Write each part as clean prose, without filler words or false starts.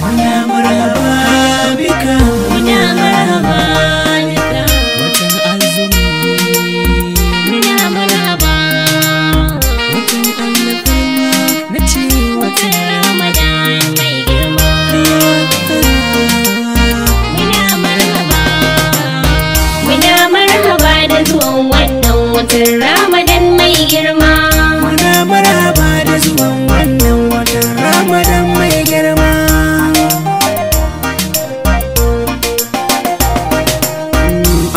muna marhaba bika, muna marhaba bika. watan azumi Muna marhaba watan alfarma na ce watan Ramadan mai girma. Muna marhaba da zuwan wannan watan Ramadan mai girma. muna marhaba da zuwan wannan watan Ramadan mai girma.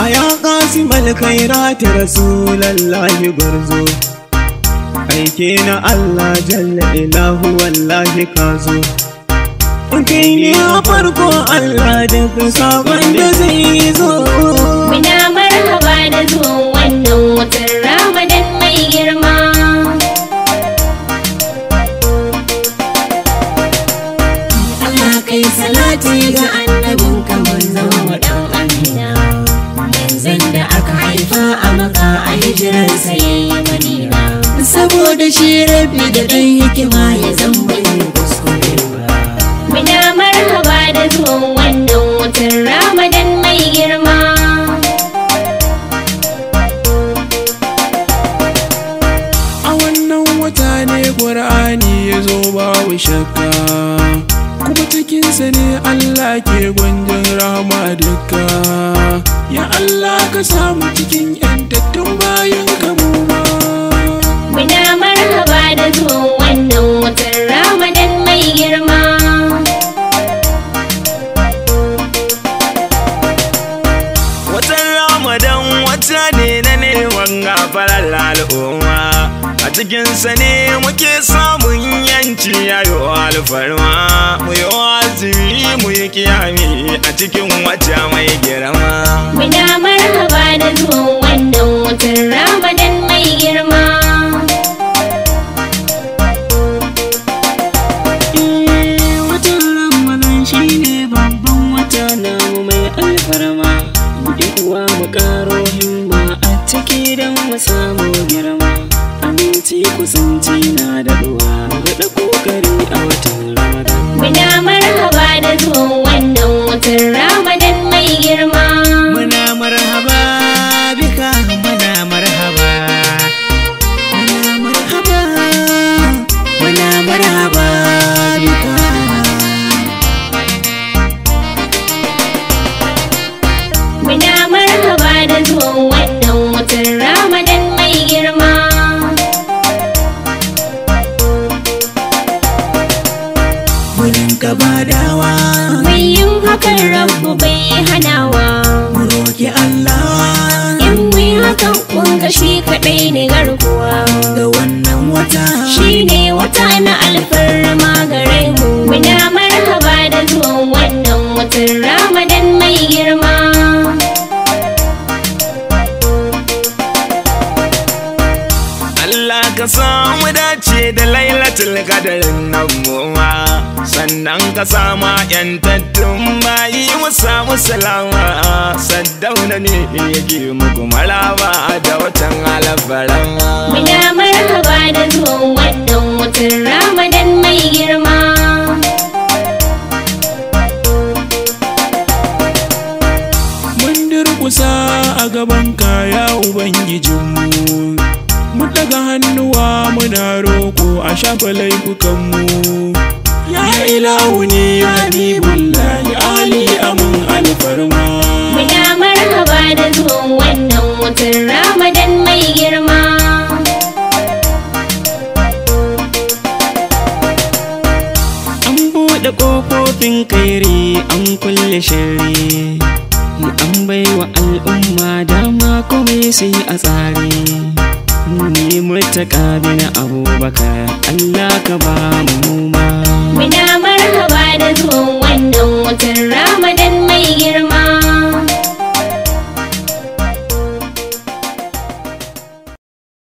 Aya qasim alkhairat rasulallahi gwarzo, aike na Allah jalla ilahu wallahi kazo. Kai ne a farko Allah duk sabon da zai zo. Muna marhaba da zuwan wannan watan Ramadan mai girma. Allah kai salati ga annabin kamar zama dan Amina, manzon da aka haifa a Makka a hijirarsa yayi Madina. Saboda shi rabi da dan hikima ya zamba yin kuskure ba. Muna marhaba da zuwan wannan watan Ramadan mai girma. A wannan wata ne Qur'ani ya zo babu shakka, kuma cikinsa ne Allah ke gwanjin rahama duka. Ya Allah ka samu cikin yantattun bayan kamuma. Muna marhaba da zuwan wannan watan Ramadan mai girma. Watan Ramadan wata ne na neman gafarar al'umma, a cikinsa ne muke samun yanci yayo alfarma. Mu yi azumi mu yi kiyami a cikin wata mai girma. Muna marhaba da zuwan wannan watan Ramadan mai girma. Watan Ramadan shi ne babban wata namu mai alfarma. Uwa mu karo himma a ciki don mu samu girma. Aminci kusanci na daɗuwa mu da kokari a watan Ramadan. Muna marhaba da zuwan wannan watan Ramadan mai girma. Muna marhaba bika, muna marhaba, muna marhaba, muna marhaba bika. Muna marhaba da zuwan wannan watan Ramadan mai girma. Wurin ka badawa, Mai yin hakan Rabbu bai hanawa. mu roki Allah In mu yi hakan kun ga shi kaɗai ne garkuwa. da wannan wata. Shi ne wata na alfarma gare mu. Muna marhaba da zuwan wannan watan Ramadan mai girma. Allah ka samu dace da lailatul qadarin nan muwa, sannan ka sama yantattun bayi mu samu salama. Saddauna ne yake muku maraba da watan alfarma. Muna marhaba da zuwan wannan watan Ramadan mai girma. Mun durkusa a gaban kaya Ubangijinmu, mu daga hannuwa muna roko a shafa laifukanmu. Ya ilahu ne ya habibullahi ali amin alfarma. Muna marhaba da zuwan wannan watan Ramadan mai girma. An buɗe ƙofofin kairi an kulle shari, an baiwa al'umma dama komai sai a tsari. Ni mutaka bin Abubakar, Allah ka ba mu ma.